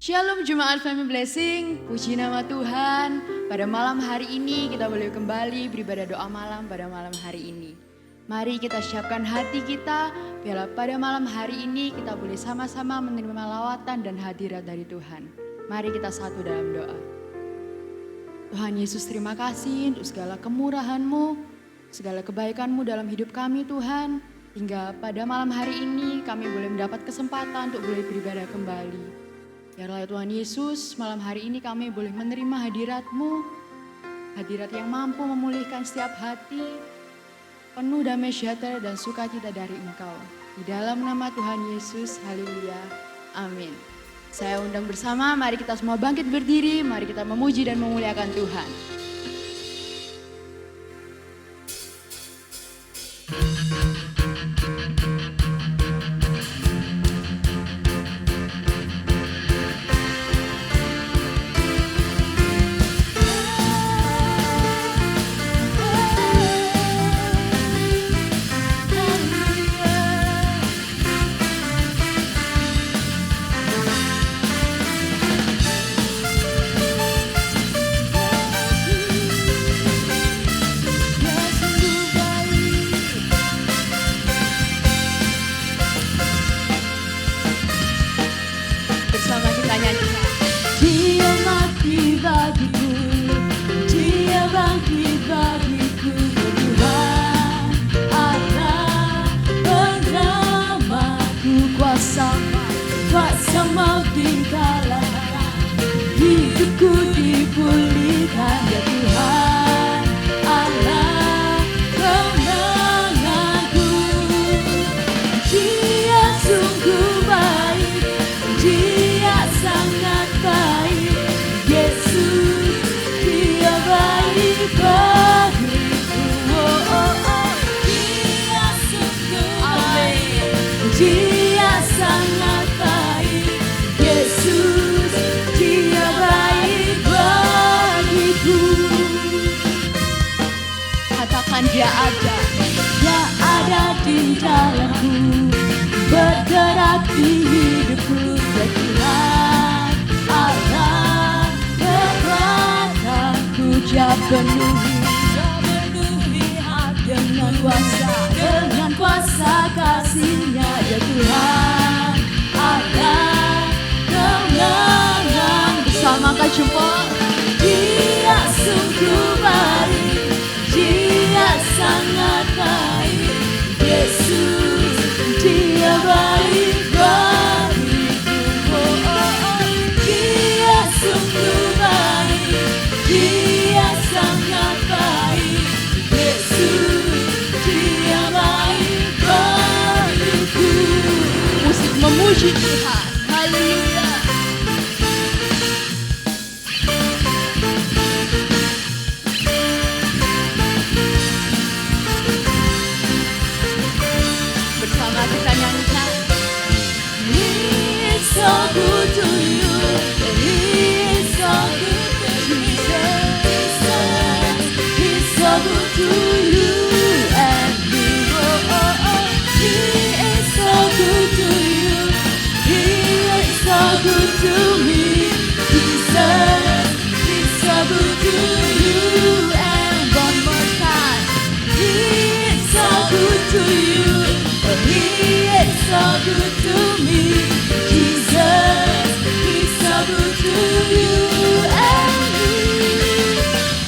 Shalom Jemaat Family Blessing, puji nama Tuhan. Pada malam hari ini kita boleh kembali beribadah doa malam pada malam hari ini. Mari kita siapkan hati kita, biarlah pada malam hari ini kita boleh sama-sama menerima lawatan dan hadirat dari Tuhan. Mari kita satu dalam doa. Tuhan Yesus, terima kasih untuk segala kemurahan-Mu, segala kebaikan-Mu dalam hidup kami Tuhan. Hingga pada malam hari ini kami boleh mendapat kesempatan untuk boleh beribadah kembali. Biarlah Tuhan Yesus, malam hari ini kami boleh menerima hadirat-Mu, hadirat yang mampu memulihkan setiap hati, penuh damai sejahtera dan sukacita dari Engkau. Di dalam nama Tuhan Yesus, haleluya, amin. Saya undang bersama, mari kita semua bangkit berdiri, mari kita memuji dan memuliakan Tuhan. Dia ada di dalamku, bergerak di hidupku, Tuhan Allah kekuatanku, Dia penuhi hati dengan kuasa kasih-Nya, ya Tuhan Allah kemenangan. Bersama angkat jempol. Dia sungguh baik, Dia sangat baik, Yesus, Dia baik bagiku. Dia sungguh baik, Dia sangat baik, Yesus, Dia baik bagiku. Musik memuji Tuhan, haleluya. So good to you, He's so good to Jesus. He's so good to you and me. He is so good to you, He is so good to me. Jesus, He's so good to you, and one more time. He is so good to you, He is so good to me. He's so good to you and me.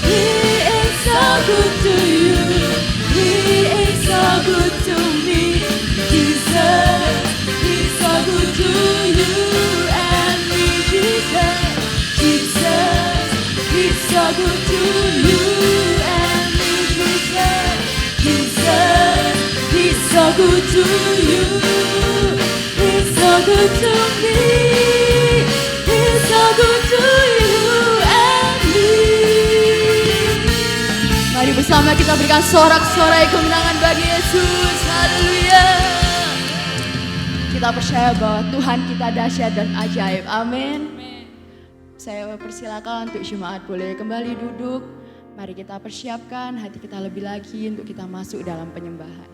He is so good to you, He is so good to me. Jesus, He's so good to you and me. Jesus, He's so good to you and me. Jesus, He's so good to you. He's so good to me. He's so good to you and me. Mari bersama kita berikan sorak-sorai kemenangan bagi Yesus. Haleluya. Kita percaya bahwa Tuhan kita dahsyat dan ajaib. Amin. Saya persilakan untuk jemaat boleh kembali duduk. Mari kita persiapkan hati kita lebih lagi untuk kita masuk dalam penyembahan.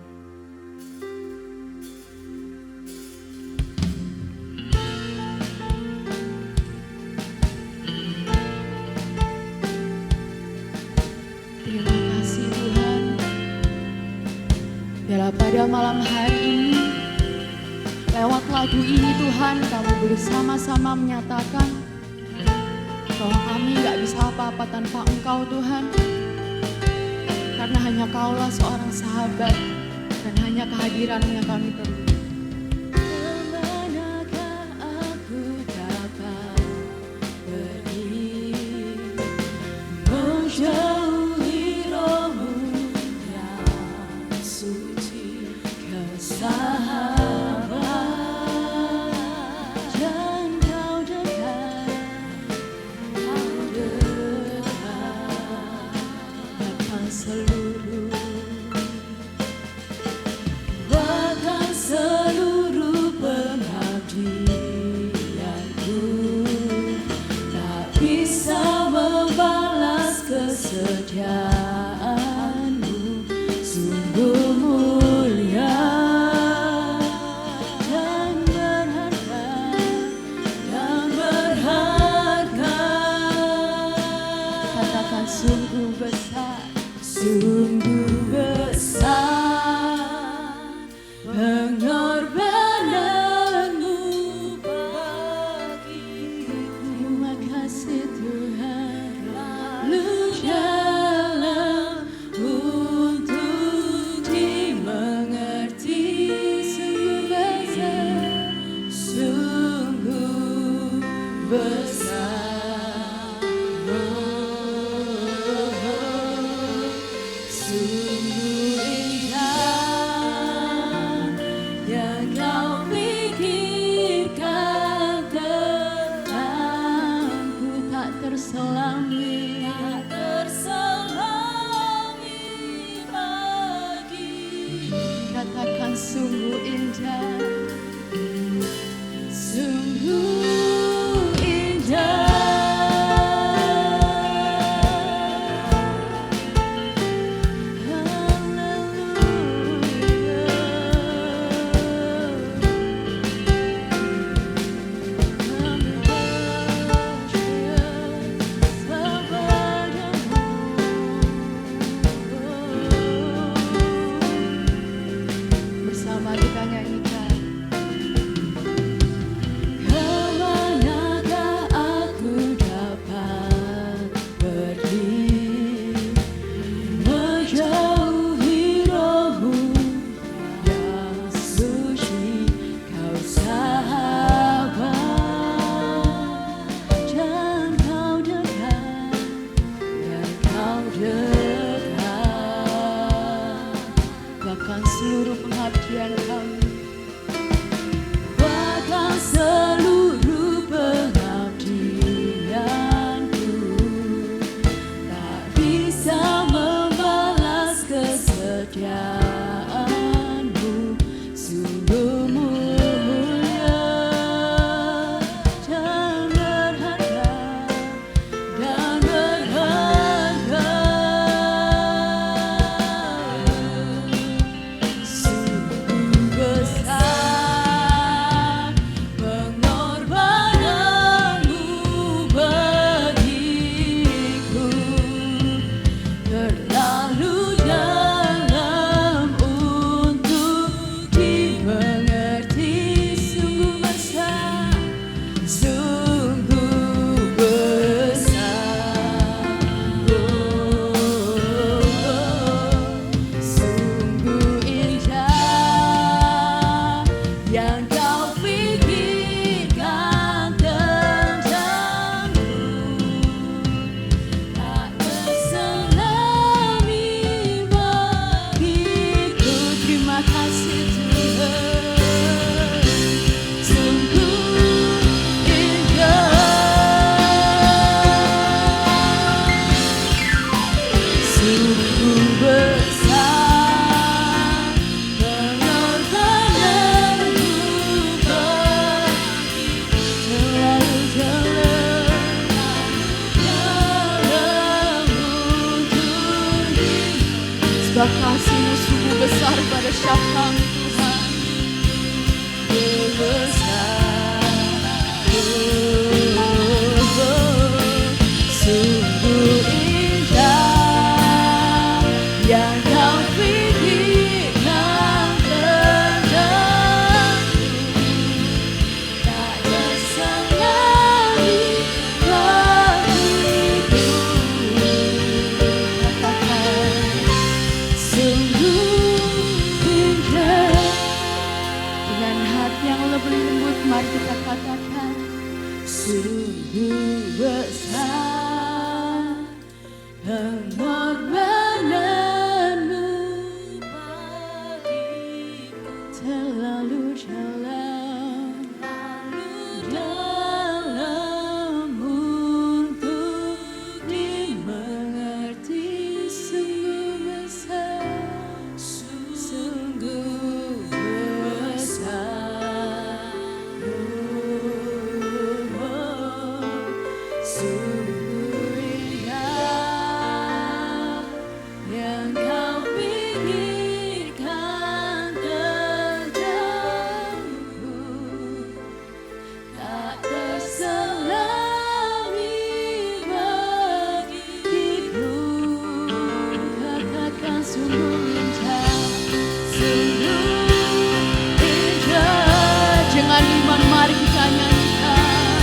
pada malam hari ini, lewat lagu ini Tuhan, kami bersama-sama menyatakan bahwa kami gak bisa apa-apa tanpa Engkau Tuhan. Karena hanya Kaulah seorang sahabat dan hanya kehadiran-Mu yang kami perlu. Kemanakah aku dapat pergi, menjauhi Roh-Mu yang suci, Kau sahabat dan Kau dekat, bahkan seluruh pengabdianku tak bisa membalas kesetiaan-Mu, sungguh mulia dan berharga, katakan sungguh besar, sungguh besar pengorbanan-Mu bagiku. Terima kasih Tuhan, lalu dalam untuk dimengerti, sungguh besar, sungguh besar, sungguh indah yang Kau pikirkan tentangku, tak terselami lagi. Katakan sungguh indah, sungguh indah. Bersama kita nyanyikan. Kemanakah aku dapat pergi, menjauhi Roh-Mu yang suci, Kau sahabat dan Kau dekat, bahkan seluruh pengabdian kami, bahkan seluruh pengabdianku tak bisa membalas kesetiaan-Mu, sungguh mulia dan berharga, sungguh besar pengorbanan-Mu bagiku, terlalu dalam untuk dimengerti, sungguh besar, sungguh besar, sungguh indah yang Kau pikirkan tentangku, tak terselami bagiku. Terima kasih Tuhan, sungguh indah, sungguh besar pengorbanan-Mu bagiku, terlalu dalam untuk sebab kasih-Mu sungguh besar pada setiap kami Tuhan. Besar, sungguh indah yang Kau pikirkan Sungguh besar pengorbananmu bagiku, terlalu dalam untuk dimengerti. Sungguh besar, sungguh besar, sungguh indah yang kau pikirkan tentangku, tak terselami bagiku. Katakan sungguh indah, sungguh indah. Dengan iman mari kita nyanyikan.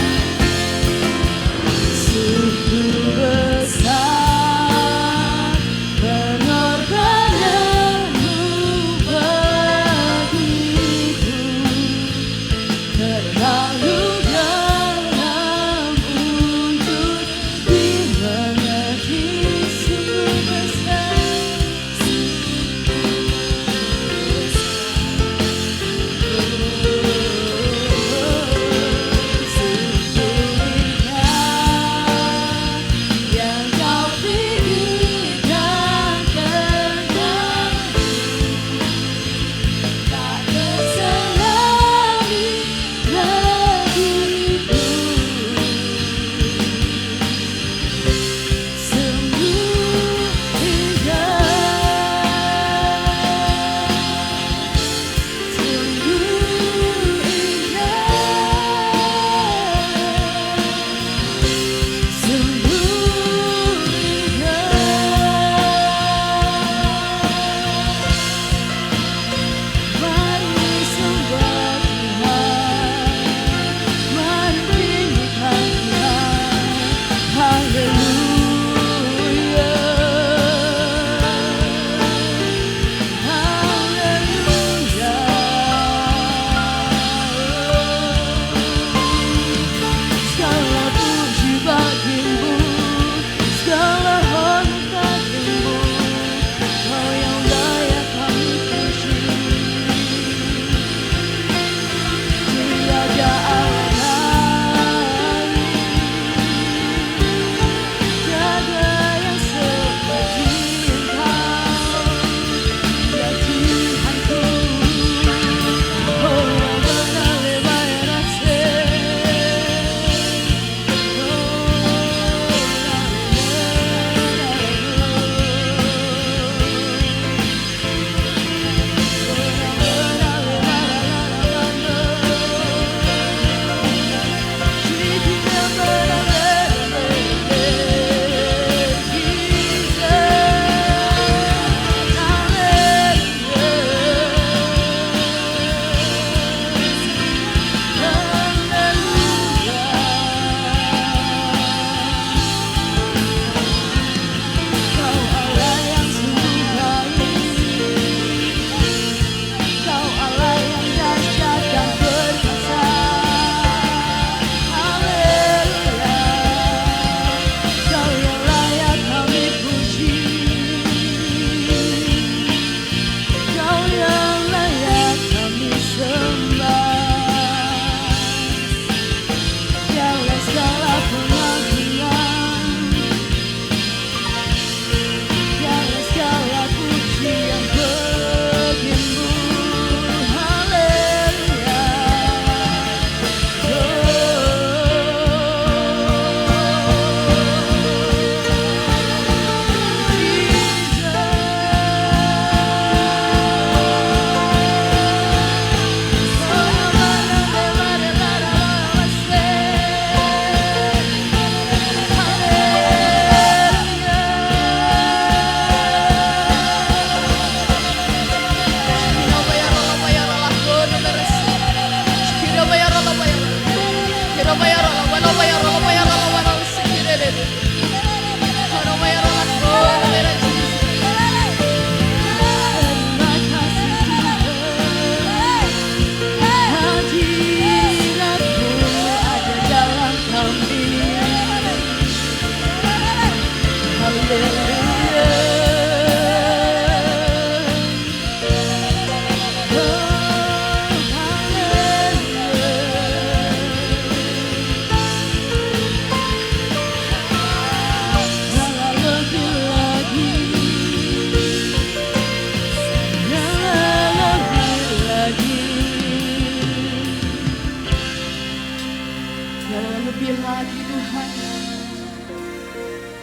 kami Tuhan.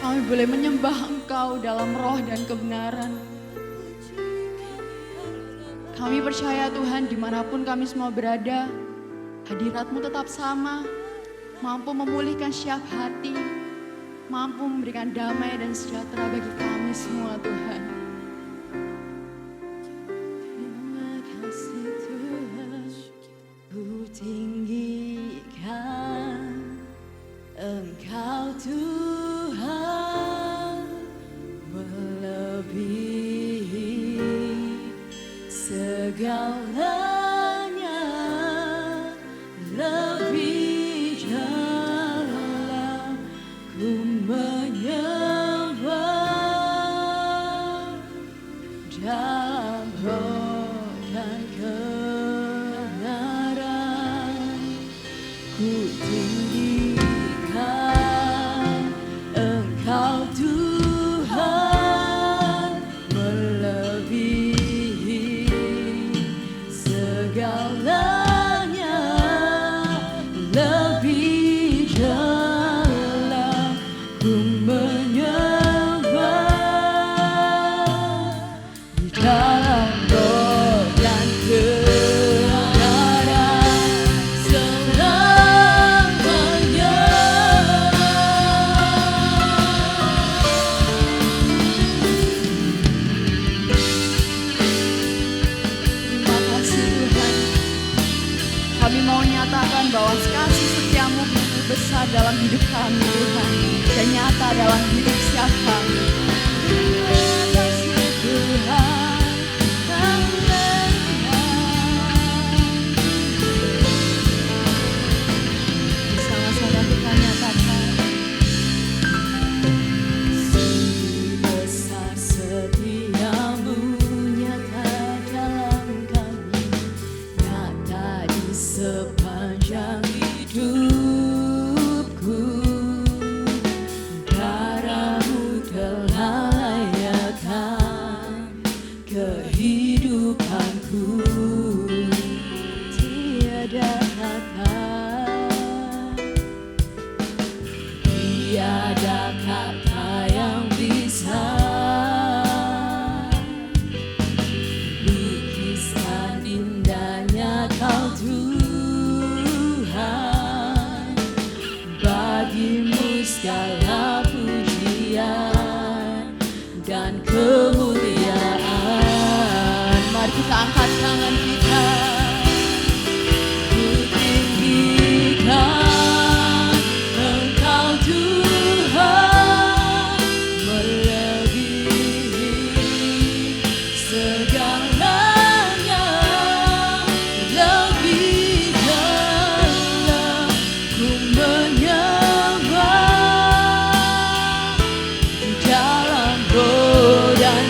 Kami boleh menyembah Engkau dalam roh dan kebenaran. Kami percaya Tuhan, dimanapun kami semua berada, hadirat-Mu tetap sama, mampu memulihkan setiap hati, mampu memberikan damai dan sejahtera bagi kami semua Tuhan. Terima kasih Tuhan, ku tinggikan Engkau Tuhan, melebihi segalanya, lebih dalam ku menyembah dalam roh dan kebenaran. Ku tinggikan Engkau Tuhan, melebihi segalanya, lebih dalam ku menyembah di dalam roh dan kebenaran selamanya. Terima kasih Tuhan. Kami mau nyatakan bahwa kasih setiamu begitu besar dalam hidup kami Tuhan, dan nyata dalam hidup setiap kami. Terima kasih Tuhan. Bersama-sama kita nyatakan. Sungguh besar setiamu nyata dalam kami, nyata di sepanjang hidupku. Darah-Mu telah layakan kehidupanku, tiada kata, tiada kata yang bisa lukiskan indahnya Kau Tuhan. Bagi-Mu segala pujian dan kemuliaan. Mari kita angkat tangan kita. Ku tinggikan Engkau Tuhan, melebihi segalanya, lebih dalam ku menyembah di dalam roh dan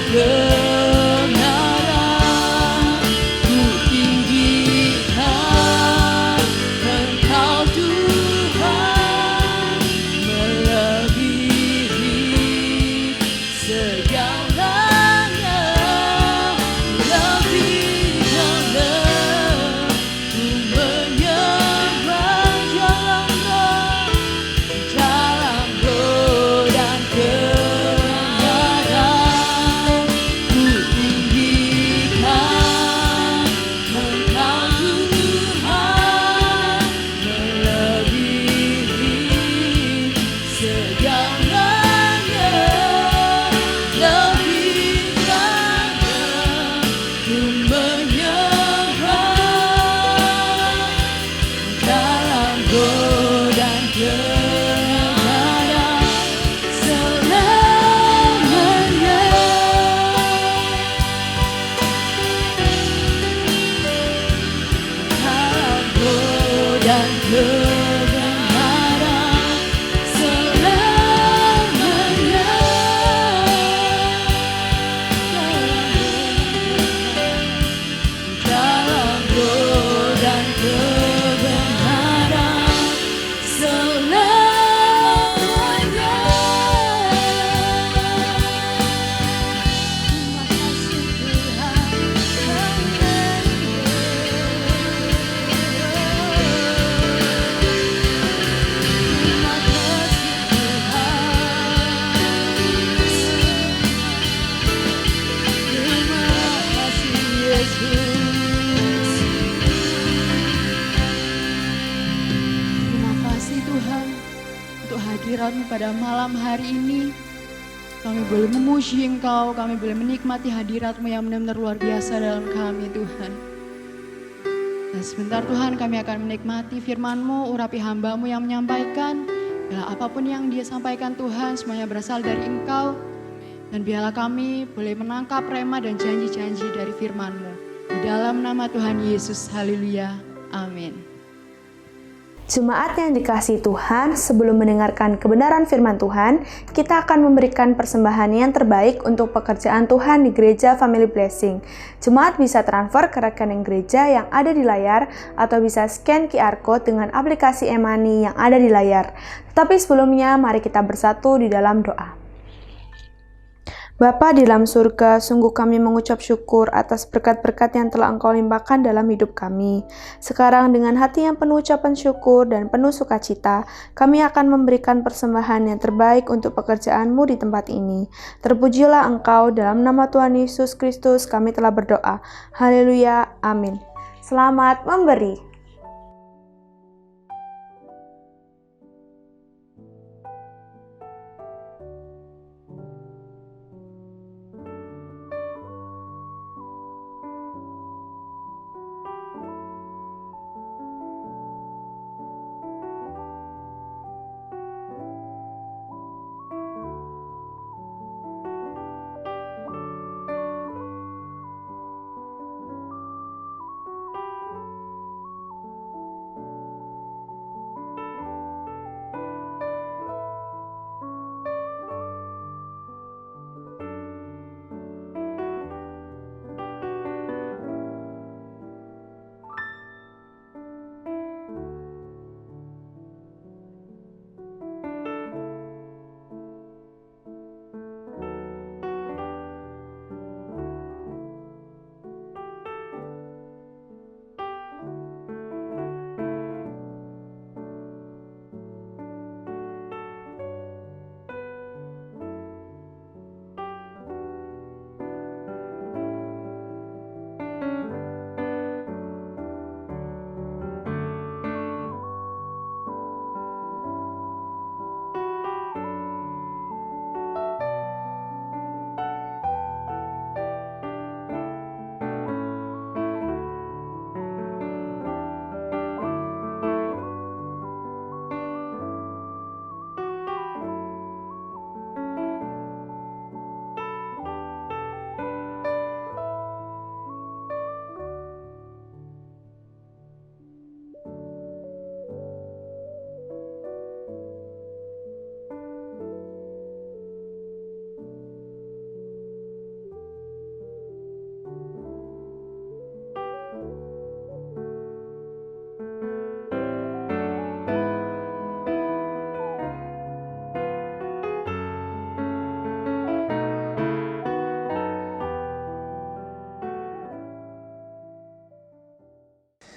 untuk hadirat-Mu pada malam hari ini. Kami boleh memuji Engkau, kami boleh menikmati hadirat-Mu yang benar-benar luar biasa dalam kami Tuhan. Dan sebentar Tuhan kami akan menikmati firman-Mu, urapi hamba-Mu yang menyampaikan. Bila apapun yang Dia sampaikan Tuhan semuanya berasal dari Engkau. Dan biarlah kami boleh menangkap rema dan janji-janji dari firman-Mu. Di dalam nama Tuhan Yesus, haleluya, amin. Jemaat yang dikasihi Tuhan, sebelum mendengarkan kebenaran firman Tuhan, kita akan memberikan persembahan yang terbaik untuk pekerjaan Tuhan di Gereja Family Blessing. Jemaat bisa transfer ke rekening gereja yang ada di layar atau bisa scan QR Code dengan aplikasi e-money yang ada di layar. Tetapi sebelumnya, mari kita bersatu di dalam doa. Bapa di dalam surga, sungguh kami mengucap syukur atas berkat-berkat yang telah Engkau limpahkan dalam hidup kami. Sekarang dengan hati yang penuh ucapan syukur dan penuh sukacita, kami akan memberikan persembahan yang terbaik untuk pekerjaan-Mu di tempat ini. Terpujilah Engkau, dalam nama Tuhan Yesus Kristus kami telah berdoa. Haleluya, amin. Selamat memberi.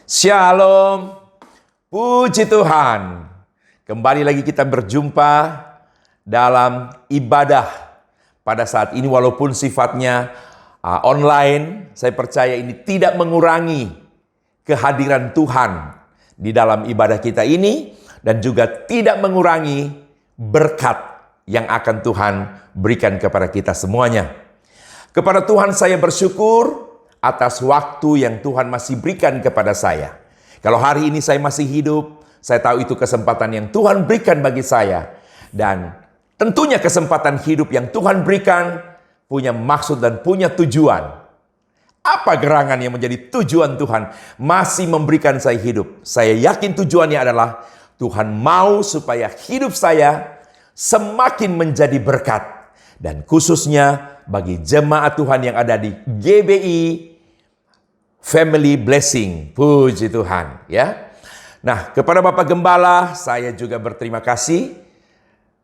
Shalom, puji Tuhan. Kembali lagi kita berjumpa dalam ibadah pada saat ini, walaupun sifatnya online. Saya percaya ini tidak mengurangi kehadiran Tuhan di dalam ibadah kita ini, dan juga tidak mengurangi berkat yang akan Tuhan berikan kepada kita semuanya. Kepada Tuhan saya bersyukur atas waktu yang Tuhan masih berikan kepada saya. Kalau hari ini saya masih hidup, saya tahu itu kesempatan yang Tuhan berikan bagi saya. Dan tentunya kesempatan hidup yang Tuhan berikan punya maksud dan punya tujuan. Apa gerangan yang menjadi tujuan Tuhan masih memberikan saya hidup? Saya yakin tujuannya adalah Tuhan mau supaya hidup saya semakin menjadi berkat. Dan khususnya bagi jemaat Tuhan yang ada di GBI Family Blessing. Puji Tuhan, ya. Nah, kepada Bapak Gembala saya juga berterima kasih.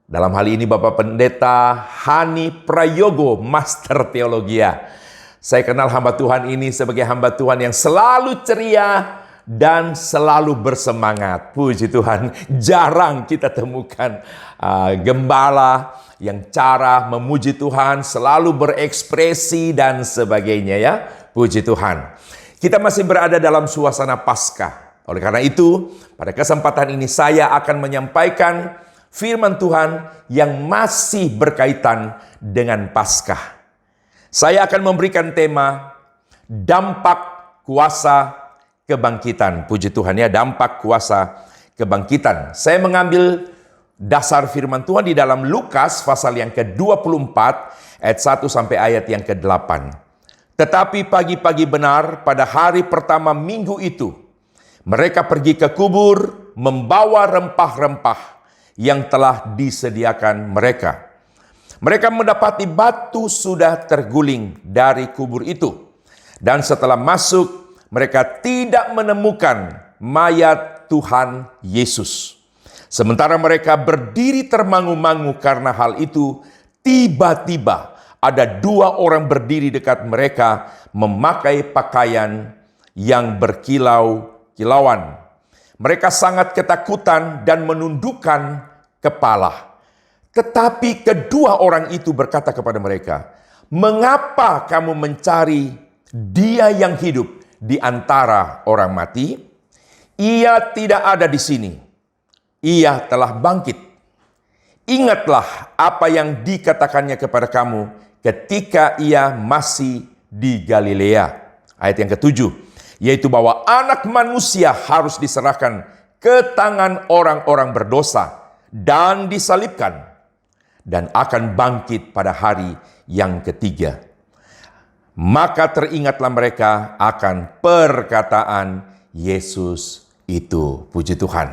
Dalam hal ini Bapak Pendeta Hani Prayogo, Master Teologia. Saya kenal hamba Tuhan ini sebagai hamba Tuhan yang selalu ceria dan selalu bersemangat. Puji Tuhan, jarang kita temukan gembala yang cara memuji Tuhan selalu berekspresi dan sebagainya, ya. Puji Tuhan. Kita masih berada dalam suasana Paskah. Oleh karena itu, pada kesempatan ini saya akan menyampaikan firman Tuhan yang masih berkaitan dengan Paskah. Saya akan memberikan tema dampak kuasa kebangkitan. Puji Tuhan ya, dampak kuasa kebangkitan. Saya mengambil dasar firman Tuhan di dalam Lukas pasal yang ke-24 ayat 1 sampai ayat yang ke-8. Tetapi pagi-pagi benar pada hari pertama minggu itu, mereka pergi ke kubur membawa rempah-rempah yang telah disediakan mereka. Mereka mendapati batu sudah terguling dari kubur itu. Dan setelah masuk, mereka tidak menemukan mayat Tuhan Yesus. Sementara mereka berdiri termangu-mangu karena hal itu, tiba-tiba ada dua orang berdiri dekat mereka memakai pakaian yang berkilau-kilauan. Mereka sangat ketakutan dan menundukkan kepala. Tetapi kedua orang itu berkata kepada mereka, "Mengapa kamu mencari Dia yang hidup di antara orang mati? Ia tidak ada di sini. Ia telah bangkit. Ingatlah apa yang dikatakannya kepada kamu ketika ia masih di Galilea." Ayat yang ke-7, yaitu bahwa anak manusia harus diserahkan ke tangan orang-orang berdosa dan disalibkan, dan akan bangkit pada hari yang ketiga. Maka teringatlah mereka akan perkataan Yesus itu. Puji Tuhan.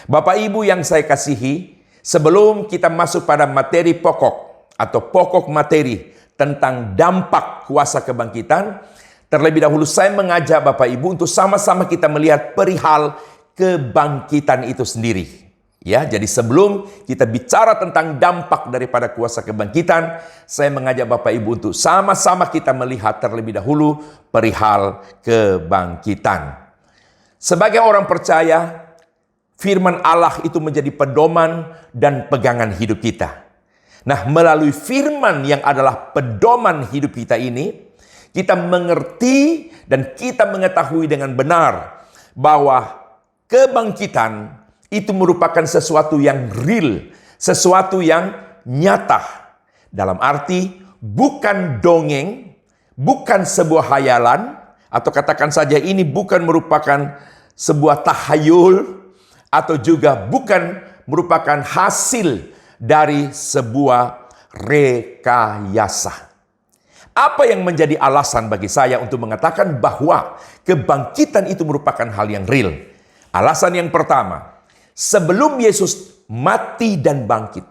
Bapak Ibu yang saya kasihi, sebelum kita masuk pada materi pokok atau pokok materi tentang dampak kuasa kebangkitan, terlebih dahulu saya mengajak Bapak Ibu untuk sama-sama kita melihat perihal kebangkitan itu sendiri. Ya, jadi sebelum kita bicara tentang dampak daripada kuasa kebangkitan, saya mengajak Bapak Ibu untuk sama-sama kita melihat terlebih dahulu perihal kebangkitan. Sebagai orang percaya, firman Allah itu menjadi pedoman dan pegangan hidup kita. Nah, melalui firman yang adalah pedoman hidup kita ini, kita mengerti dan kita mengetahui dengan benar bahwa kebangkitan itu merupakan sesuatu yang real, sesuatu yang nyata. Dalam arti bukan dongeng, bukan sebuah hayalan, atau katakan saja ini bukan merupakan sebuah tahayul, atau juga bukan merupakan hasil dari sebuah rekayasa. Apa yang menjadi alasan bagi saya untuk mengatakan bahwa kebangkitan itu merupakan hal yang real? Alasan yang pertama, sebelum Yesus mati dan bangkit,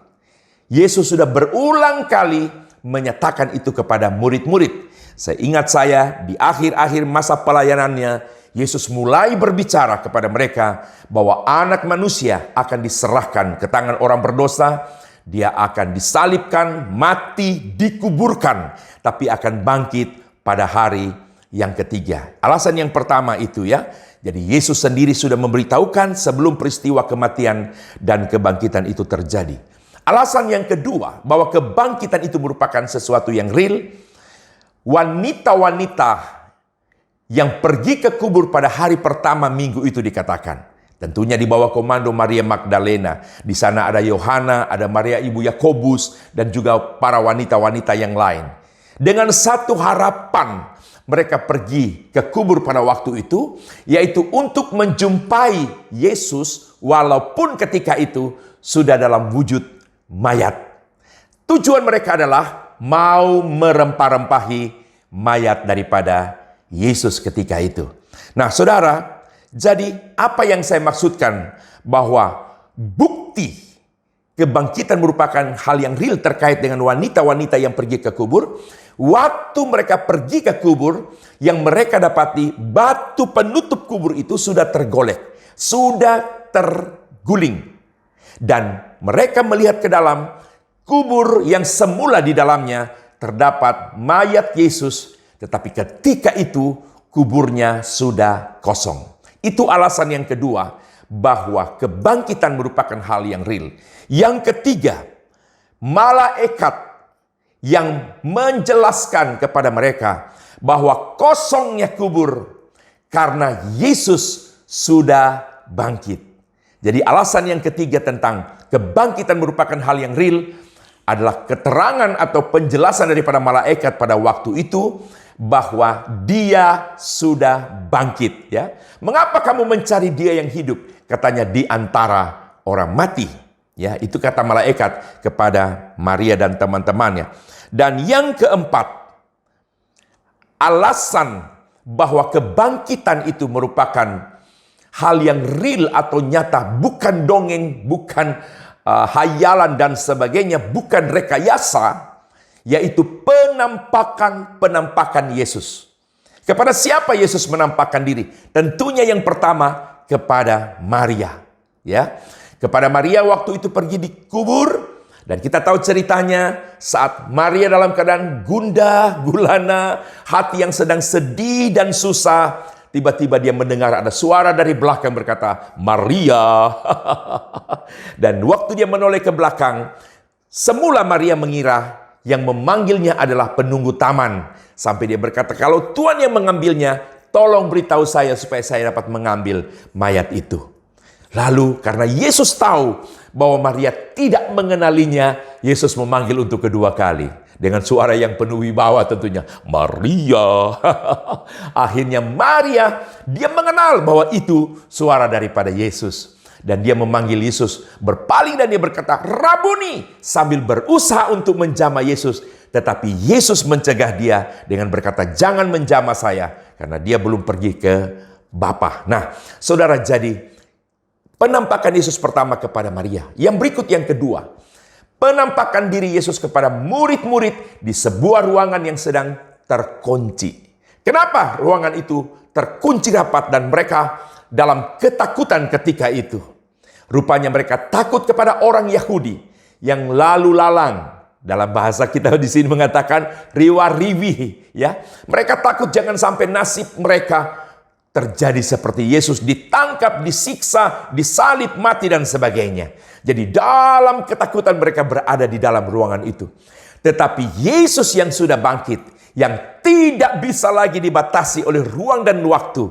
Yesus sudah berulang kali menyatakan itu kepada murid-murid. Saya di akhir-akhir masa pelayanannya, Yesus mulai berbicara kepada mereka bahwa anak manusia akan diserahkan ke tangan orang berdosa. Dia akan disalibkan, mati, dikuburkan, tapi akan bangkit pada hari yang ketiga. Alasan yang pertama itu ya. Jadi Yesus sendiri sudah memberitahukan sebelum peristiwa kematian dan kebangkitan itu terjadi. Alasan yang kedua, bahwa kebangkitan itu merupakan sesuatu yang real. Wanita-wanita yang pergi ke kubur pada hari pertama minggu itu dikatakan, tentunya di bawah komando Maria Magdalena. Di sana ada Yohana, ada Maria ibu Yakobus, dan juga para wanita-wanita yang lain. Dengan satu harapan, mereka pergi ke kubur pada waktu itu, yaitu untuk menjumpai Yesus walaupun ketika itu sudah dalam wujud mayat. Tujuan mereka adalah mau merempah-rempahi mayat daripada Yesus ketika itu. Nah, saudara, jadi apa yang saya maksudkan bahwa bukti kebangkitan merupakan hal yang real terkait dengan wanita-wanita yang pergi ke kubur. Waktu mereka pergi ke kubur, yang mereka dapati batu penutup kubur itu sudah tergolek, sudah terguling. Dan mereka melihat ke dalam kubur yang semula di dalamnya terdapat mayat Yesus, tetapi ketika itu kuburnya sudah kosong. Itu alasan yang kedua, bahwa kebangkitan merupakan hal yang real. Yang ketiga, malaikat yang menjelaskan kepada mereka bahwa kosongnya kubur karena Yesus sudah bangkit. Jadi alasan yang ketiga tentang kebangkitan merupakan hal yang real adalah keterangan atau penjelasan daripada malaikat pada waktu itu bahwa dia sudah bangkit, ya. Mengapa kamu mencari dia yang hidup? Katanya di antara orang mati. Ya, itu kata malaikat kepada Maria dan teman-temannya. Dan yang keempat, alasan bahwa kebangkitan itu merupakan hal yang real atau nyata, bukan dongeng, bukan hayalan dan sebagainya, bukan rekayasa, yaitu penampakan Yesus. Kepada siapa Yesus menampakkan diri? Tentunya yang pertama kepada Maria, ya. Kepada Maria waktu itu pergi dikubur, dan kita tahu ceritanya saat Maria dalam keadaan gundah gulana, hati yang sedang sedih dan susah, tiba-tiba dia mendengar ada suara dari belakang berkata, "Maria." Dan waktu dia menoleh ke belakang, semula Maria mengira yang memanggilnya adalah penunggu taman. Sampai dia berkata, "Kalau Tuhan yang mengambilnya, tolong beritahu saya supaya saya dapat mengambil mayat itu." Lalu karena Yesus tahu bahwa Maria tidak mengenalinya, Yesus memanggil untuk kedua kali. Dengan suara yang penuh wibawa tentunya, "Maria." Akhirnya Maria, dia mengenal bahwa itu suara daripada Yesus. Dan dia memanggil Yesus, berpaling dan dia berkata, "Rabuni," sambil berusaha untuk menjamah Yesus. Tetapi Yesus mencegah dia dengan berkata, "Jangan menjamah saya," karena dia belum pergi ke Bapa. Nah, saudara, jadi penampakan Yesus pertama kepada Maria. Yang berikut yang kedua, penampakan diri Yesus kepada murid-murid di sebuah ruangan yang sedang terkunci. Kenapa ruangan itu terkunci rapat dan mereka dalam ketakutan ketika itu? Rupanya mereka takut kepada orang Yahudi yang lalu lalang. Dalam bahasa kita di sini mengatakan riwa-riwi, ya. Mereka takut jangan sampai nasib mereka terjadi seperti Yesus, ditangkap, disiksa, disalib, mati dan sebagainya. Jadi dalam ketakutan mereka berada di dalam ruangan itu. Tetapi Yesus yang sudah bangkit, yang tidak bisa lagi dibatasi oleh ruang dan waktu,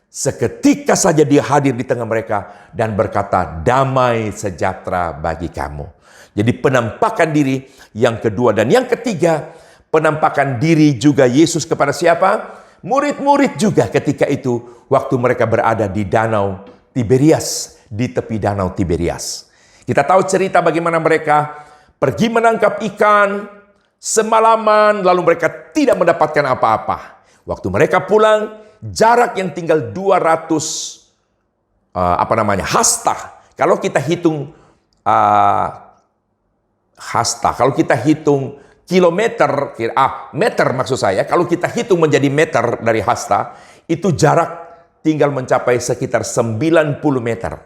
seketika saja dia hadir di tengah mereka dan berkata, "Damai sejahtera bagi kamu." Jadi penampakan diri yang kedua. Dan yang ketiga, penampakan diri juga Yesus kepada siapa? Murid-murid juga ketika itu waktu mereka berada di Danau Tiberias, di tepi Danau Tiberias. Kita tahu cerita bagaimana mereka pergi menangkap ikan semalaman lalu mereka tidak mendapatkan apa-apa. Waktu mereka pulang, jarak yang tinggal 200 hasta. Kalau kita hitung kalau kita hitung kilometer, meter maksud saya, kalau kita hitung menjadi meter dari hasta, itu jarak tinggal mencapai sekitar 90 meter.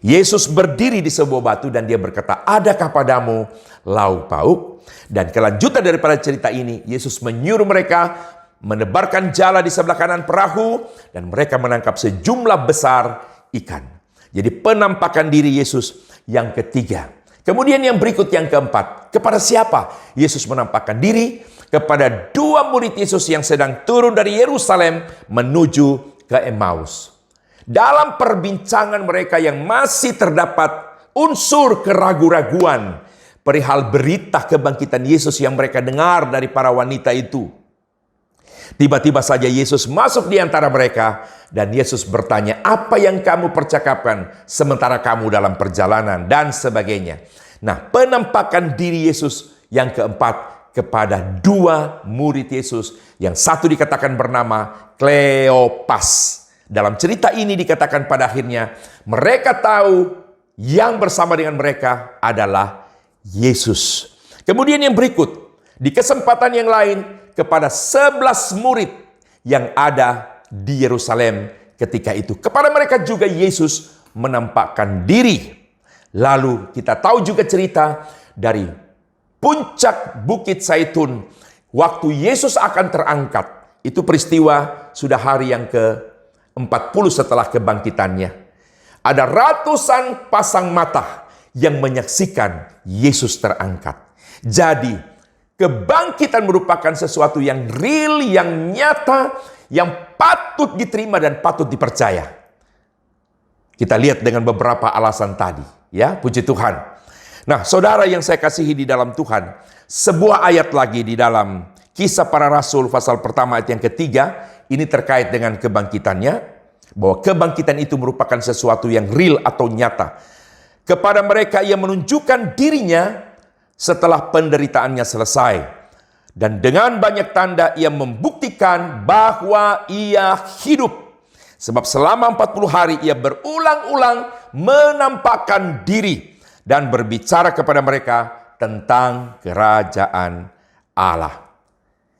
Yesus berdiri di sebuah batu dan dia berkata, "Adakah padamu lauk pauk?" Dan kelanjutan daripada cerita ini, Yesus menyuruh mereka menebarkan jala di sebelah kanan perahu dan mereka menangkap sejumlah besar ikan. Jadi penampakan diri Yesus yang ketiga. Kemudian yang berikut yang keempat, kepada siapa Yesus menampakkan diri? Kepada dua murid Yesus yang sedang turun dari Yerusalem menuju ke Emmaus. Dalam perbincangan mereka yang masih terdapat unsur keraguan-raguan perihal berita kebangkitan Yesus yang mereka dengar dari para wanita itu. Tiba-tiba saja Yesus masuk di antara mereka dan Yesus bertanya, "Apa yang kamu percakapkan sementara kamu dalam perjalanan?" dan sebagainya. Nah, penampakan diri Yesus yang keempat kepada dua murid Yesus yang satu dikatakan bernama Kleopas. Dalam cerita ini dikatakan pada akhirnya mereka tahu yang bersama dengan mereka adalah Yesus. Kemudian yang berikut, di kesempatan yang lain kepada 11 murid yang ada di Yerusalem ketika itu. Kepada mereka juga Yesus menampakkan diri. Lalu kita tahu juga cerita dari puncak Bukit Zaitun. Waktu Yesus akan terangkat. Itu peristiwa sudah hari yang ke-40 setelah kebangkitannya. Ada ratusan pasang mata yang menyaksikan Yesus terangkat. Jadi kebangkitan merupakan sesuatu yang real, yang nyata, yang patut diterima dan patut dipercaya. Kita lihat dengan beberapa alasan tadi, ya, puji Tuhan. Nah, saudara yang saya kasihi di dalam Tuhan, sebuah ayat lagi di dalam Kisah Para Rasul pasal pertama ayat yang ketiga, ini terkait dengan kebangkitannya, bahwa kebangkitan itu merupakan sesuatu yang real atau nyata. Kepada mereka ia menunjukkan dirinya setelah penderitaannya selesai. Dan dengan banyak tanda ia membuktikan bahwa ia hidup. Sebab selama 40 hari ia berulang-ulang menampakkan diri dan berbicara kepada mereka tentang kerajaan Allah.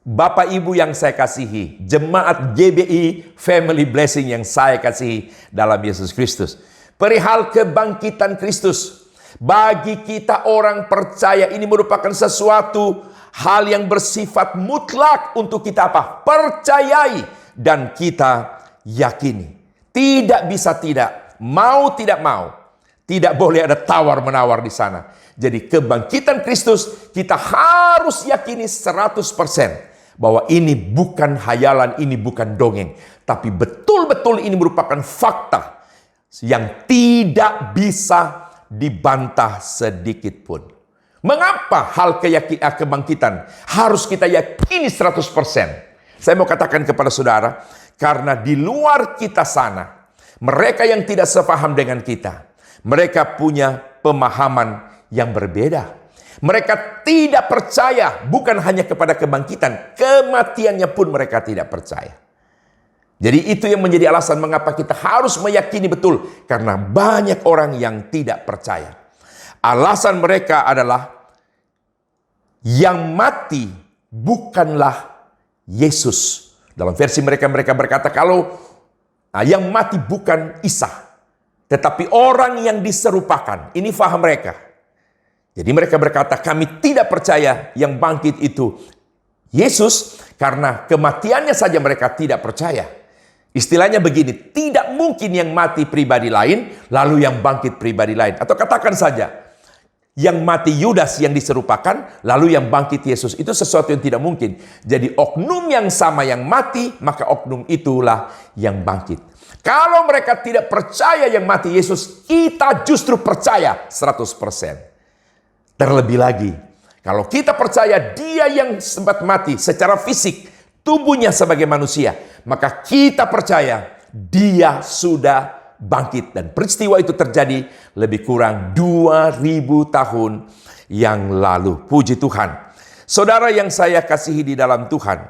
Bapak Ibu yang saya kasihi, jemaat GBI Family Blessing yang saya kasihi dalam Yesus Kristus. Perihal kebangkitan Kristus, bagi kita orang percaya ini merupakan sesuatu hal yang bersifat mutlak untuk kita apa? Percayai dan kita yakini. Tidak bisa tidak, mau tidak mau. Tidak boleh ada tawar-menawar di sana. Jadi kebangkitan Kristus kita harus yakini 100% bahwa ini bukan hayalan, ini bukan dongeng, tapi betul-betul ini merupakan fakta yang tidak bisa dibantah sedikit pun. Mengapa hal kebangkitan harus kita yakini 100%? Saya mau katakan kepada saudara, karena di luar kita sana, mereka yang tidak sepaham dengan kita, mereka punya pemahaman yang berbeda. Mereka tidak percaya bukan hanya kepada kebangkitan, kematiannya pun mereka tidak percaya. Jadi itu yang menjadi alasan mengapa kita harus meyakini betul, karena banyak orang yang tidak percaya. Alasan mereka adalah yang mati bukanlah Yesus. Dalam versi mereka berkata kalau yang mati bukan Isa, tetapi orang yang diserupakan. Ini faham mereka. Jadi mereka berkata, kami tidak percaya yang bangkit itu Yesus, karena kematiannya saja mereka tidak percaya. Istilahnya begini, tidak mungkin yang mati pribadi lain, lalu yang bangkit pribadi lain. Atau katakan saja, yang mati Yudas yang diserupakan, lalu yang bangkit Yesus. Itu sesuatu yang tidak mungkin. Jadi oknum yang sama yang mati, maka oknum itulah yang bangkit. Kalau mereka tidak percaya yang mati Yesus, kita justru percaya 100%. Terlebih lagi, kalau kita percaya dia yang sempat mati secara fisik, tubuhnya sebagai manusia, maka kita percaya dia sudah bangkit. Dan peristiwa itu terjadi lebih kurang 2000 tahun yang lalu. Puji Tuhan. Saudara yang saya kasihi di dalam Tuhan,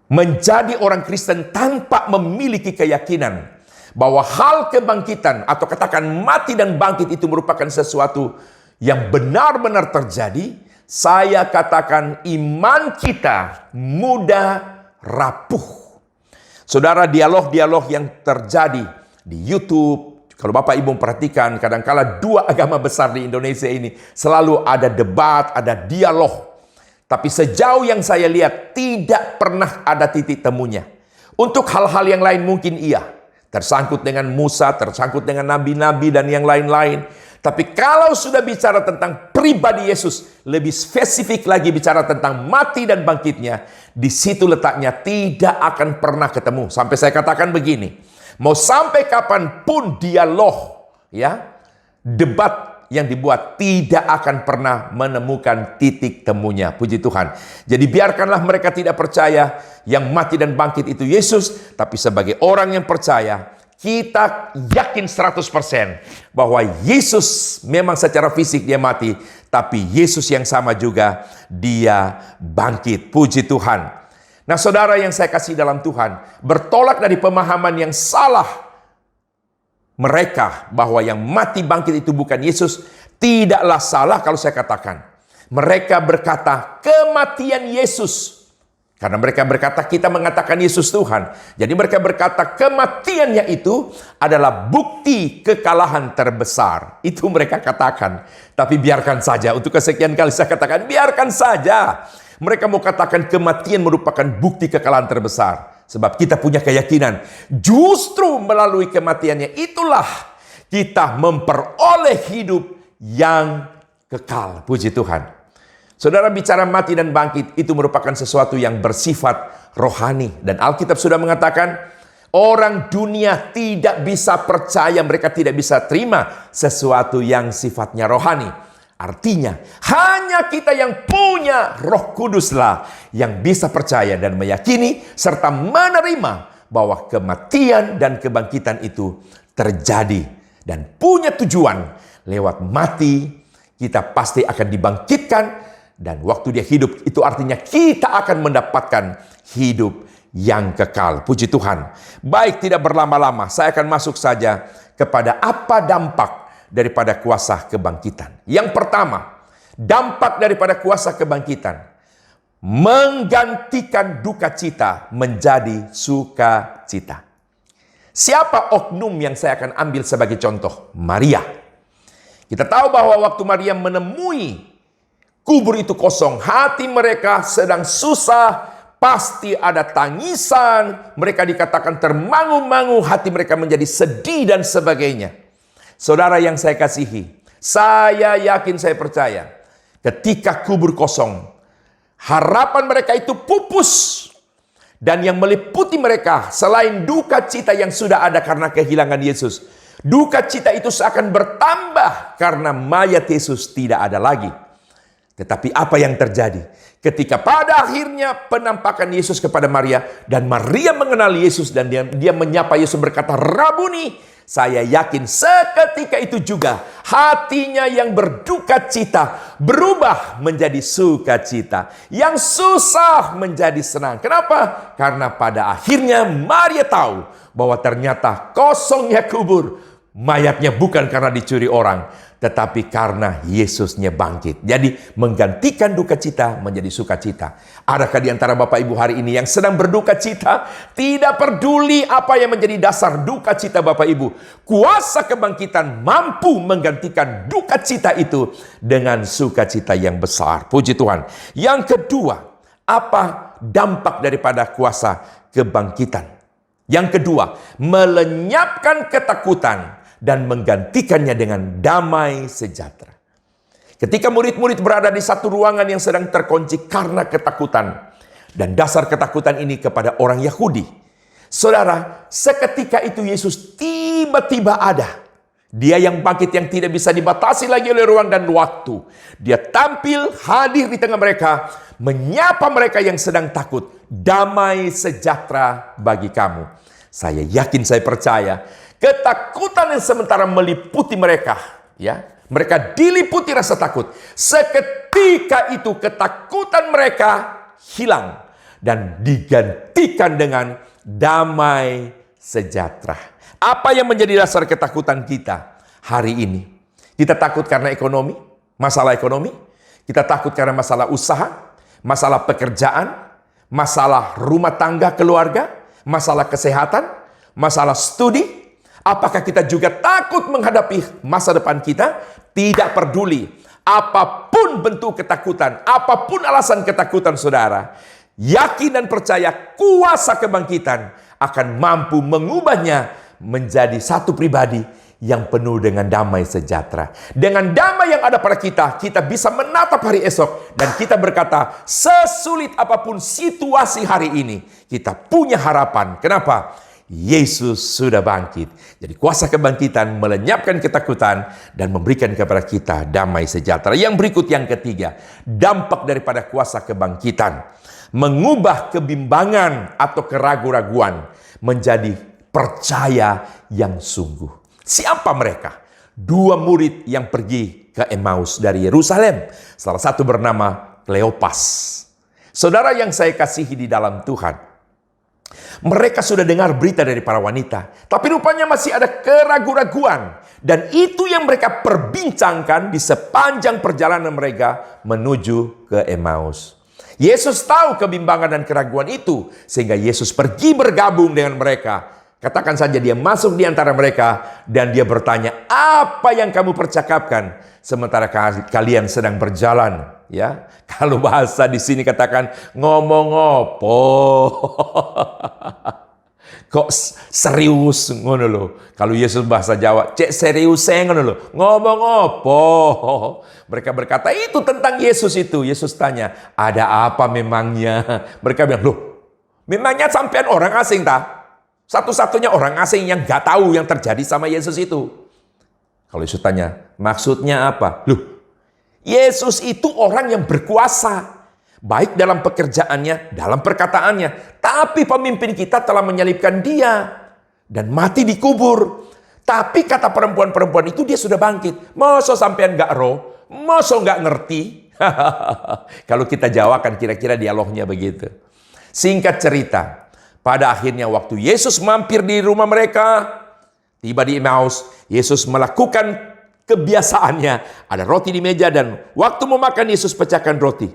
menjadi orang Kristen tanpa memiliki keyakinan bahwa hal kebangkitan atau katakan mati dan bangkit itu merupakan sesuatu yang benar-benar terjadi, saya katakan iman kita mudah rapuh. Saudara, dialog-dialog yang terjadi di YouTube, kalau Bapak Ibu perhatikan, kadangkala dua agama besar di Indonesia ini selalu ada debat, ada dialog. Tapi sejauh yang saya lihat tidak pernah ada titik temunya. Untuk hal-hal yang lain mungkin iya, tersangkut dengan Musa, tersangkut dengan nabi-nabi dan yang lain-lain. Tapi kalau sudah bicara tentang pribadi Yesus, lebih spesifik lagi bicara tentang mati dan bangkitnya, di situ letaknya tidak akan pernah ketemu. Sampai saya katakan begini, mau sampai kapanpun dialog, ya, debat yang dibuat tidak akan pernah menemukan titik temunya. Puji Tuhan. Jadi biarkanlah mereka tidak percaya yang mati dan bangkit itu Yesus, tapi sebagai orang yang percaya, kita yakin 100% bahwa Yesus memang secara fisik dia mati, tapi Yesus yang sama juga dia bangkit. Puji Tuhan. Nah, saudara yang saya kasih dalam Tuhan, bertolak dari pemahaman yang salah mereka bahwa yang mati bangkit itu bukan Yesus, tidaklah salah kalau saya katakan. Mereka berkata kematian Yesus. Karena mereka berkata kita mengatakan Yesus Tuhan. Jadi mereka berkata kematiannya itu adalah bukti kekalahan terbesar. Itu mereka katakan. Tapi biarkan saja. Untuk kesekian kali saya katakan biarkan saja. Mereka mau katakan kematian merupakan bukti kekalahan terbesar. Sebab kita punya keyakinan. Justru melalui kematiannya itulah kita memperoleh hidup yang kekal. Puji Tuhan. Saudara, bicara mati dan bangkit itu merupakan sesuatu yang bersifat rohani. Dan Alkitab sudah mengatakan Orang dunia tidak bisa percaya, mereka tidak bisa terima sesuatu yang sifatnya rohani. Artinya, hanya kita yang punya Roh Kuduslah yang bisa percaya dan meyakini serta menerima bahwa kematian dan kebangkitan itu terjadi dan punya tujuan. Lewat mati, kita pasti akan dibangkitkan, dan waktu dia hidup itu artinya kita akan mendapatkan hidup yang kekal. Puji Tuhan. Baik, tidak berlama-lama, saya akan masuk saja kepada apa dampak daripada kuasa kebangkitan. Yang pertama, dampak daripada kuasa kebangkitan, menggantikan duka cita menjadi sukacita. Siapa oknum yang saya akan ambil sebagai contoh? Maria. Kita tahu bahwa waktu Maria menemui kubur itu kosong, hati mereka sedang susah, pasti ada tangisan, mereka dikatakan termangu-mangu, hati mereka menjadi sedih dan sebagainya. Saudara yang saya kasihi, saya yakin, saya percaya, ketika kubur kosong, harapan mereka itu pupus. Dan yang meliputi mereka, selain duka cita yang sudah ada karena kehilangan Yesus, duka cita itu seakan bertambah karena mayat Yesus tidak ada lagi. Tetapi apa yang terjadi? Ketika pada akhirnya penampakan Yesus kepada Maria, dan Maria mengenal Yesus, dan dia menyapa Yesus berkata, Rabuni, saya yakin seketika itu juga hatinya yang berduka cita berubah menjadi sukacita. Yang susah menjadi senang. Kenapa? Karena pada akhirnya Maria tahu bahwa ternyata kosongnya kubur, mayatnya bukan karena dicuri orang, tetapi karena Yesusnya bangkit. Jadi menggantikan duka cita menjadi sukacita. Adakah di antara Bapak Ibu hari ini yang sedang berduka cita? Tidak peduli apa yang menjadi dasar duka cita Bapak Ibu. Kuasa kebangkitan mampu menggantikan duka cita itu dengan sukacita yang besar. Puji Tuhan. Yang kedua, apa dampak daripada kuasa kebangkitan? Yang kedua, melenyapkan ketakutan dan menggantikannya dengan damai sejahtera. Ketika murid-murid berada di satu ruangan yang sedang terkunci karena ketakutan, dan dasar ketakutan ini kepada orang Yahudi, saudara, seketika itu Yesus tiba-tiba ada. Dia yang bangkit, yang tidak bisa dibatasi lagi oleh ruang dan waktu. Dia tampil, hadir di tengah mereka, menyapa mereka yang sedang takut. Damai sejahtera bagi kamu. Saya yakin, saya percaya, ketakutan yang sementara meliputi mereka, ya, mereka diliputi rasa takut. Seketika itu ketakutan mereka hilang dan digantikan dengan damai sejahtera. Apa yang menjadi dasar ketakutan kita hari ini? Kita takut karena ekonomi, masalah ekonomi. Kita takut karena masalah usaha, masalah pekerjaan, masalah rumah tangga keluarga, masalah kesehatan, masalah studi. Apakah kita juga takut menghadapi masa depan kita? Tidak peduli. Apapun bentuk ketakutan, apapun alasan ketakutan saudara, yakin dan percaya kuasa kebangkitan akan mampu mengubahnya menjadi satu pribadi yang penuh dengan damai sejahtera. Dengan damai yang ada pada kita, kita bisa menatap hari esok dan kita berkata, sesulit apapun situasi hari ini, kita punya harapan. Kenapa? Yesus sudah bangkit. Jadi kuasa kebangkitan melenyapkan ketakutan dan memberikan kepada kita damai sejahtera. Yang berikut, yang ketiga, dampak daripada kuasa kebangkitan, mengubah kebimbangan atau keraguan-raguan menjadi percaya yang sungguh. Siapa mereka? Dua murid yang pergi ke Emmaus dari Yerusalem. Salah satu bernama Kleopas. Saudara yang saya kasihi di dalam Tuhan, mereka sudah dengar berita dari para wanita, tapi rupanya masih ada keraguan-raguan. Dan itu yang mereka perbincangkan di sepanjang perjalanan mereka menuju ke Emmaus. Yesus tahu kebimbangan dan keraguan itu, sehingga Yesus pergi bergabung dengan mereka. Katakan saja dia masuk di antara mereka dan dia bertanya, apa yang kamu percakapkan sementara kalian sedang berjalan? Ya, kalau bahasa di sini katakan ngomong opo. Kok serius ngono lho. Kalau Yesus bahasa Jawa, cek serius ngono lho. Ngomong opo. Mereka berkata itu tentang Yesus itu. Yesus tanya, ada apa memangnya? Mereka bilang, loh, memangnya sampean orang asing tak? Satu-satunya orang asing yang gak tahu yang terjadi sama Yesus itu. Kalau Yesus tanya, maksudnya apa? Loh, Yesus itu orang yang berkuasa. Baik dalam pekerjaannya, dalam perkataannya. Tapi pemimpin kita telah menyalibkan dia. Dan mati dikubur. Tapi kata perempuan-perempuan itu dia sudah bangkit. Masa sampean gak roh? Masa gak ngerti? Kalau kita Jawa kan kira-kira dialognya begitu. Singkat cerita. Pada akhirnya waktu Yesus mampir di rumah mereka, tiba di Emmaus, Yesus melakukan kebiasaannya. Ada roti di meja dan waktu mau makan Yesus pecahkan roti.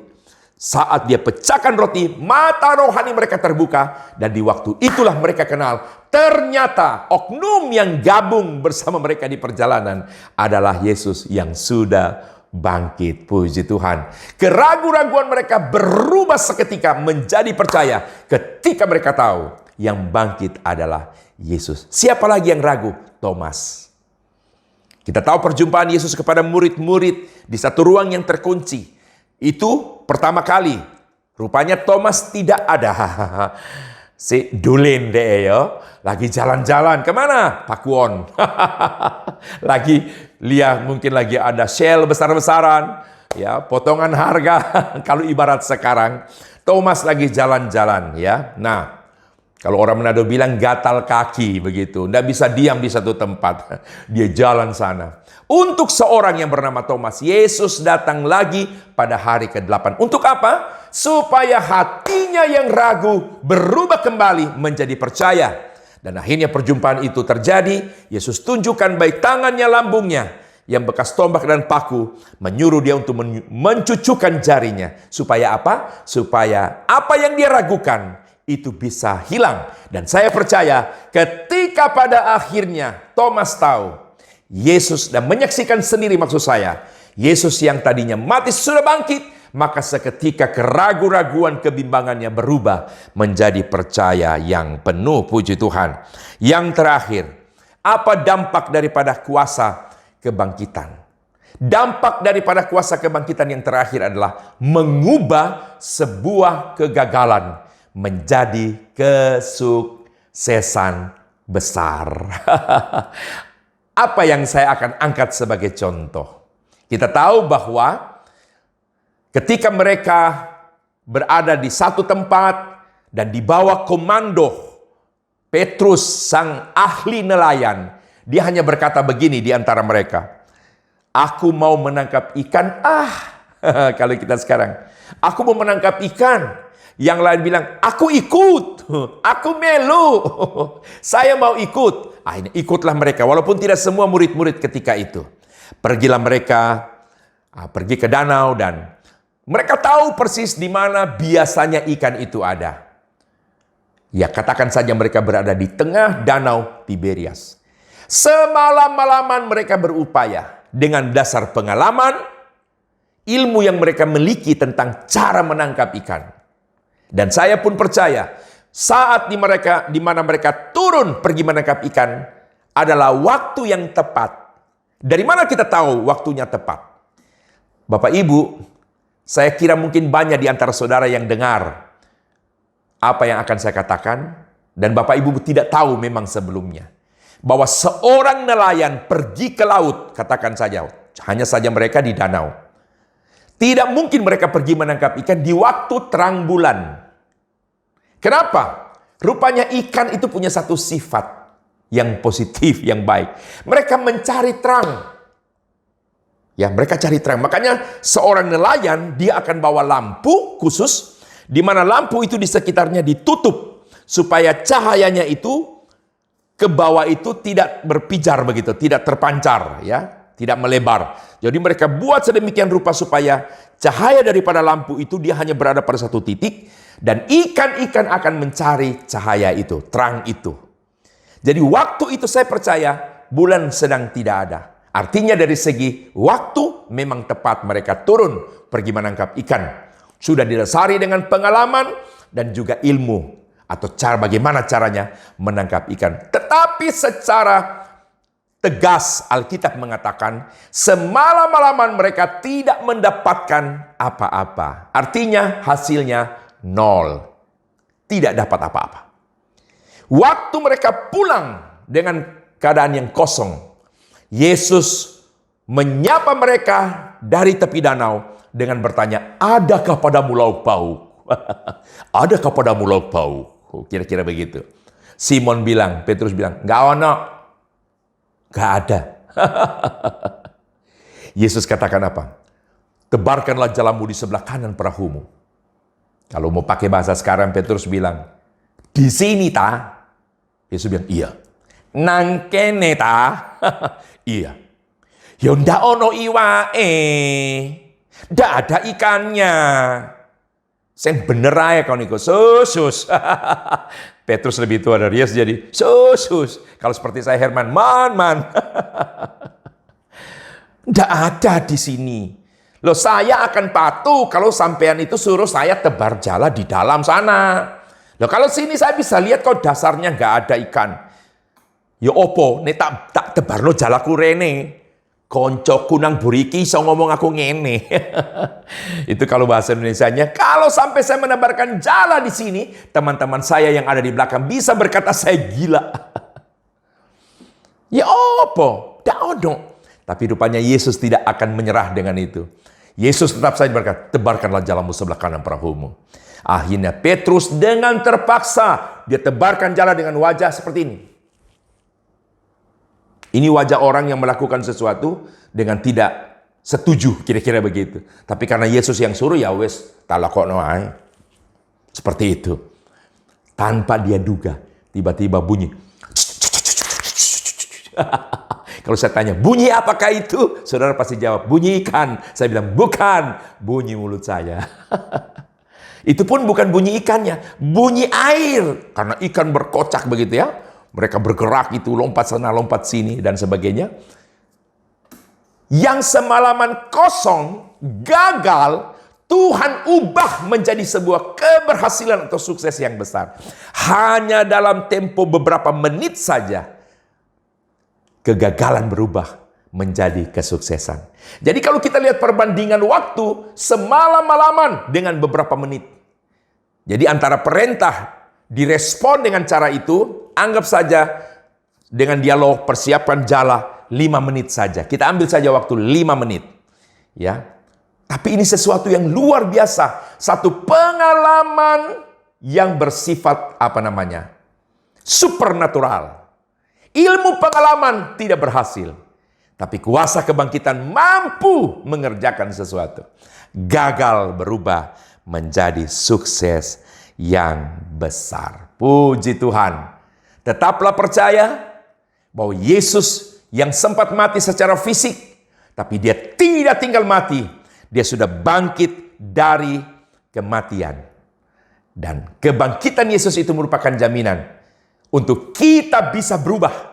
Saat dia pecahkan roti, mata rohani mereka terbuka. Dan di waktu itulah mereka kenal. Ternyata oknum yang gabung bersama mereka di perjalanan adalah Yesus yang sudah bangkit. Puji Tuhan. Keraguan-raguan mereka berubah seketika menjadi percaya ketika mereka tahu yang bangkit adalah Yesus. Siapa lagi yang ragu? Thomas. Kita tahu perjumpaan Yesus kepada murid-murid di satu ruang yang terkunci. Itu pertama kali. Rupanya Thomas tidak ada. Si Dulen deh ya. Lagi jalan-jalan. Kemana? Pakuwon. Lagi lihat mungkin lagi ada sale besar-besaran. Ya, potongan harga. Kalau ibarat sekarang. Thomas lagi jalan-jalan ya. Nah, kalau orang Manado bilang gatal kaki begitu. Nggak bisa diam di satu tempat. Dia jalan sana. Untuk seorang yang bernama Thomas, Yesus datang lagi pada hari ke-8. Untuk apa? Supaya hatinya yang ragu berubah kembali menjadi percaya. Dan akhirnya perjumpaan itu terjadi. Yesus tunjukkan baik tangannya, lambungnya yang bekas tombak dan paku, menyuruh dia untuk mencucukkan jarinya. Supaya apa? Supaya apa yang dia ragukan itu bisa hilang. Dan saya percaya ketika pada akhirnya Thomas tahu Yesus dan menyaksikan sendiri, maksud saya, Yesus yang tadinya mati sudah bangkit, maka seketika keraguan-raguan kebimbangannya berubah menjadi percaya yang penuh. Puji Tuhan. Yang terakhir, apa dampak daripada kuasa kebangkitan? Dampak daripada kuasa kebangkitan yang terakhir adalah mengubah sebuah kegagalan menjadi kesuksesan besar. Apa yang saya akan angkat sebagai contoh? Kita tahu bahwa ketika mereka berada di satu tempat dan di bawah komando Petrus, sang ahli nelayan, dia hanya berkata begini di antara mereka, "Aku mau menangkap ikan." Kalau kita sekarang, "Aku mau menangkap ikan." Yang lain bilang, "Aku ikut, aku melu, saya mau ikut." Ini ikutlah mereka, walaupun tidak semua murid-murid ketika itu. Pergilah mereka, pergi ke danau dan mereka tahu persis di mana biasanya ikan itu ada. Ya, katakan saja mereka berada di tengah danau Tiberias. Semalam-malaman mereka berupaya dengan dasar pengalaman, ilmu yang mereka miliki tentang cara menangkap ikan. Dan saya pun percaya, saat di mana mereka turun pergi menangkap ikan adalah waktu yang tepat. Dari mana kita tahu waktunya tepat? Bapak Ibu, saya kira mungkin banyak di antara saudara yang dengar apa yang akan saya katakan, dan Bapak Ibu tidak tahu memang sebelumnya bahwa seorang nelayan pergi ke laut, katakan saja, hanya saja mereka di danau. Tidak mungkin mereka pergi menangkap ikan di waktu terang bulan. Kenapa? Rupanya ikan itu punya satu sifat yang positif, yang baik. Mereka mencari terang. Ya, mereka cari terang. Makanya seorang nelayan, dia akan bawa lampu khusus, di mana lampu itu di sekitarnya ditutup, supaya cahayanya itu ke bawah itu tidak berpijar begitu, tidak terpancar, ya, tidak melebar. Jadi mereka buat sedemikian rupa supaya cahaya daripada lampu itu dia hanya berada pada satu titik, dan ikan-ikan akan mencari cahaya itu, terang itu. Jadi waktu itu saya percaya bulan sedang tidak ada. Artinya dari segi waktu memang tepat mereka turun pergi menangkap ikan. Sudah didasari dengan pengalaman dan juga ilmu atau cara bagaimana caranya menangkap ikan. Tetapi secara tegas Alkitab mengatakan semalam-malaman mereka tidak mendapatkan apa-apa. Artinya hasilnya nol. Tidak dapat apa-apa. Waktu mereka pulang dengan keadaan yang kosong, Yesus menyapa mereka dari tepi danau dengan bertanya, adakah padamu lauk pauk? Adakah padamu lauk pauk? Kira-kira begitu. Simon bilang, Petrus bilang, nggak ono. Nggak ada. Yesus katakan apa? Tebarkanlah jalamu di sebelah kanan perahumu. Kalau mau pakai bahasa sekarang, Petrus bilang, di sini ta? Yesus bilang, iya. Nang kene ta? Iya. Ya ndak ono iwae. Ndak ada ikannya. Sen bener aja kau niku, sus. Petrus lebih tua dari Yesus jadi sus. Kalau seperti saya Herman, man. Ndak ada di sini. Loh, saya akan patuh kalau sampean itu suruh saya tebar jala di dalam sana. Loh, kalau sini saya bisa lihat kok dasarnya nggak ada ikan. Ya opo, nek tak tebarno jalaku rene. Koncoku nang buriki iso ngomong aku ngene. Itu kalau bahasa Indonesianya. Kalau sampai saya menebarkan jala di sini, teman-teman saya yang ada di belakang bisa berkata saya gila. Ya opo, ndak ono. Tapi rupanya Yesus tidak akan menyerah dengan itu. Yesus tetap saja berkata, tebarkanlah jalamu sebelah kanan perahumu. Akhirnya Petrus dengan terpaksa, dia tebarkan jala dengan wajah seperti ini. Ini wajah orang yang melakukan sesuatu dengan tidak setuju, kira-kira begitu. Tapi karena Yesus yang suruh, ya wes, talakokno ae. Seperti itu. Tanpa dia duga, tiba-tiba bunyi. Kalau saya tanya, bunyi apakah itu? Saudara pasti jawab, bunyi ikan. Saya bilang, bukan, bunyi mulut saya. Itu pun bukan bunyi ikannya, bunyi air. Karena ikan berkocak begitu ya. Mereka bergerak itu, lompat sana, lompat sini, dan sebagainya. Yang semalaman kosong, gagal, Tuhan ubah menjadi sebuah keberhasilan atau sukses yang besar. Hanya dalam tempo beberapa menit saja, kegagalan berubah menjadi kesuksesan. Jadi kalau kita lihat perbandingan waktu, semalam-malaman dengan beberapa menit. Jadi antara perintah direspon dengan cara itu, anggap saja dengan dialog persiapkan jala 5 menit saja. Kita ambil saja waktu 5 menit. Ya. Tapi ini sesuatu yang luar biasa. Satu pengalaman yang bersifat supernatural. Ilmu pengalaman tidak berhasil. Tapi kuasa kebangkitan mampu mengerjakan sesuatu. Gagal berubah menjadi sukses yang besar. Puji Tuhan. Tetaplah percaya bahwa Yesus yang sempat mati secara fisik, tapi dia tidak tinggal mati. Dia sudah bangkit dari kematian. Dan kebangkitan Yesus itu merupakan jaminan untuk kita bisa berubah.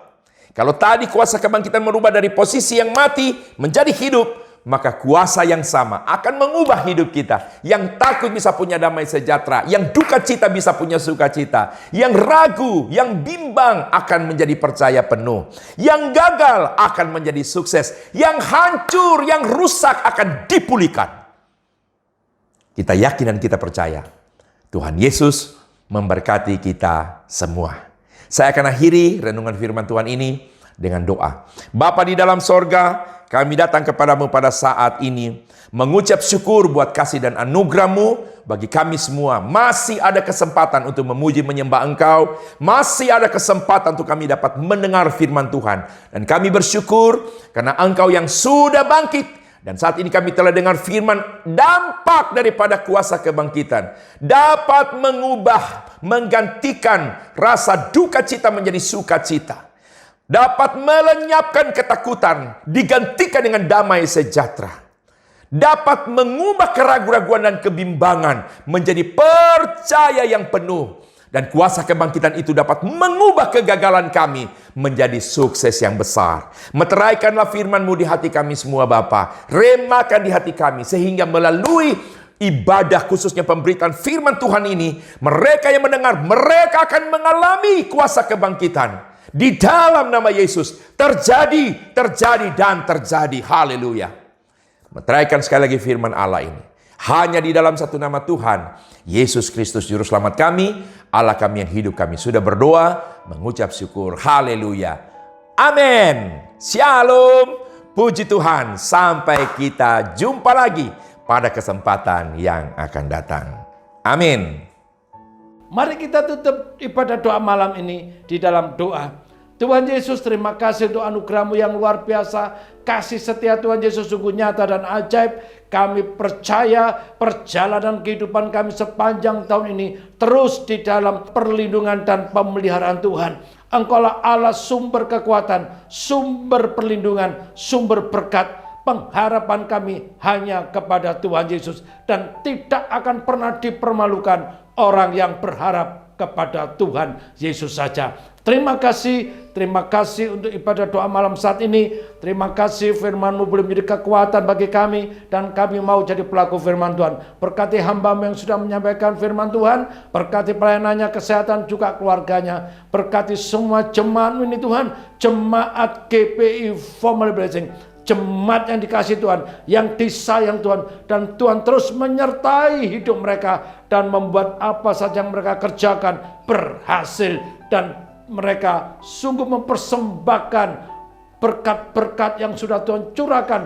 Kalau tadi kuasa kebangkitan merubah dari posisi yang mati menjadi hidup, maka kuasa yang sama akan mengubah hidup kita. Yang takut bisa punya damai sejahtera, yang duka cita bisa punya sukacita, yang ragu, yang bimbang akan menjadi percaya penuh, yang gagal akan menjadi sukses, yang hancur, yang rusak akan dipulihkan. Kita yakin dan kita percaya Tuhan Yesus memberkati kita semua. Saya akan akhiri renungan firman Tuhan ini dengan doa. Bapa di dalam sorga, kami datang kepadamu pada saat ini, mengucap syukur buat kasih dan anugerah-Mu bagi kami semua. Masih ada kesempatan untuk memuji menyembah Engkau. Masih ada kesempatan untuk kami dapat mendengar firman Tuhan. Dan kami bersyukur karena Engkau yang sudah bangkit. Dan saat ini kami telah dengar firman, dampak daripada kuasa kebangkitan dapat mengubah, menggantikan rasa duka cita menjadi sukacita. Dapat melenyapkan ketakutan, digantikan dengan damai sejahtera. Dapat mengubah keraguan-raguan dan kebimbangan menjadi percaya yang penuh. Dan kuasa kebangkitan itu dapat mengubah kegagalan kami menjadi sukses yang besar. Meteraikanlah firman-Mu di hati kami semua Bapa. Remakan di hati kami sehingga melalui ibadah khususnya pemberitaan firman Tuhan ini, mereka yang mendengar, mereka akan mengalami kuasa kebangkitan. Di dalam nama Yesus terjadi dan terjadi. Haleluya. Meteraikan sekali lagi firman Allah ini. Hanya di dalam satu nama Tuhan, Yesus Kristus Juru Selamat kami, Allah kami yang hidup kami sudah berdoa, mengucap syukur. Haleluya. Amin. Shalom. Puji Tuhan. Sampai kita jumpa lagi pada kesempatan yang akan datang. Amin. Mari kita tutup ibadah doa malam ini di dalam doa. Tuhan Yesus, terima kasih untuk anugerah-Mu yang luar biasa. Kasih setia Tuhan Yesus sungguh nyata dan ajaib. Kami percaya perjalanan kehidupan kami sepanjang tahun ini terus di dalam perlindungan dan pemeliharaan Tuhan. Engkaulah Allah sumber kekuatan, sumber perlindungan, sumber berkat. Pengharapan kami hanya kepada Tuhan Yesus. Dan tidak akan pernah dipermalukan orang yang berharap kepada Tuhan Yesus saja. Terima kasih untuk ibadah doa malam saat ini. Terima kasih firman-Mu boleh menjadi kekuatan bagi kami. Dan kami mau jadi pelaku firman Tuhan. Berkati hamba-Mu yang sudah menyampaikan firman Tuhan. Berkati pelayanannya, kesehatan juga keluarganya. Berkati semua jemaat ini Tuhan. Jemaat GPI Family Blessing. Jemaat yang dikasih Tuhan, yang disayang Tuhan. Dan Tuhan terus menyertai hidup mereka. Dan membuat apa saja yang mereka kerjakan berhasil. Dan mereka sungguh mempersembahkan berkat-berkat yang sudah Tuhan curahkan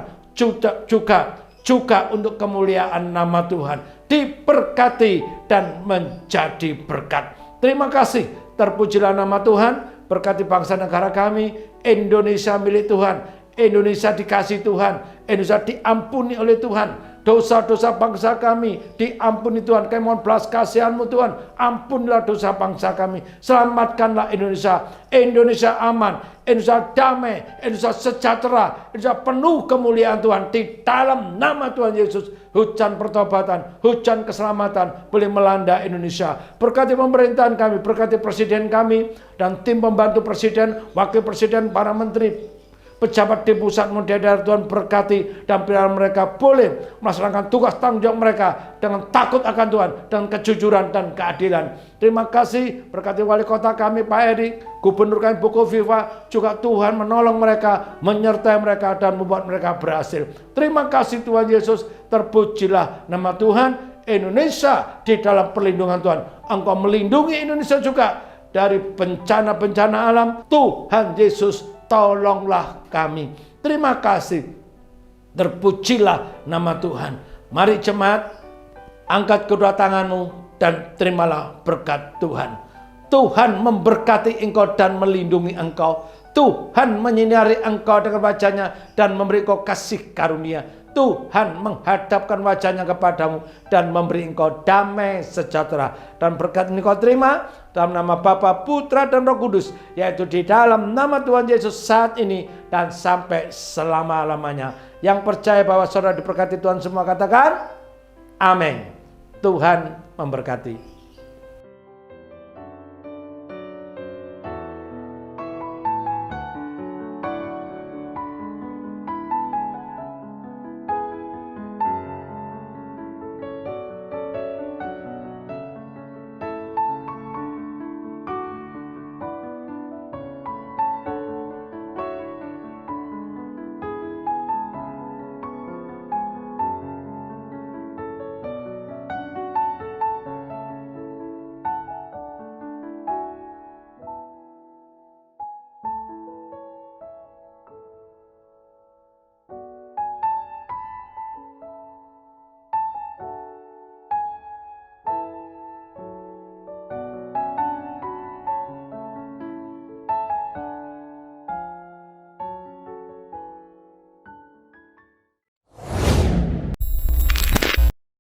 juga untuk kemuliaan nama Tuhan. Diberkati dan menjadi berkat. Terima kasih. Terpujilah nama Tuhan. Berkati bangsa negara kami. Indonesia milik Tuhan. Indonesia dikasih Tuhan. Indonesia diampuni oleh Tuhan. Dosa-dosa bangsa kami diampuni Tuhan. Kami mohon belas kasihan-Mu Tuhan. Ampunilah dosa bangsa kami. Selamatkanlah Indonesia. Indonesia aman. Indonesia damai. Indonesia sejahtera. Indonesia penuh kemuliaan Tuhan. Di dalam nama Tuhan Yesus. Hujan pertobatan. Hujan keselamatan. Boleh melanda Indonesia. Berkati pemerintahan kami. Berkati presiden kami. Dan tim pembantu presiden. Wakil presiden. Para menteri. Pejabat di pusat maupun daerah Tuhan berkati dan biar mereka boleh melaksanakan tugas tanggung jawab mereka dengan takut akan Tuhan dan kejujuran dan keadilan. Terima kasih berkati wali kota kami Pak Eri, gubernur kami Bu Kofifa, juga Tuhan menolong mereka, menyertai mereka dan membuat mereka berhasil. Terima kasih Tuhan Yesus, terpujilah nama Tuhan. Indonesia di dalam perlindungan Tuhan. Engkau melindungi Indonesia juga dari bencana-bencana alam. Tuhan Yesus, tolonglah kami. Terima kasih. Terpujilah nama Tuhan. Mari jemaat, angkat kedua tanganmu dan terimalah berkat Tuhan. Tuhan memberkati engkau dan melindungi engkau. Tuhan menyinari engkau dengan wajahnya dan memberi engkau kasih karunia. Tuhan menghadapkan wajahnya kepadamu dan memberi engkau damai sejahtera. Dan berkat ini kau terima dalam nama Bapa, Putra, dan Roh Kudus. Yaitu di dalam nama Tuhan Yesus saat ini dan sampai selama-lamanya. Yang percaya bahwa saudara diberkati Tuhan semua katakan, amin. Tuhan memberkati.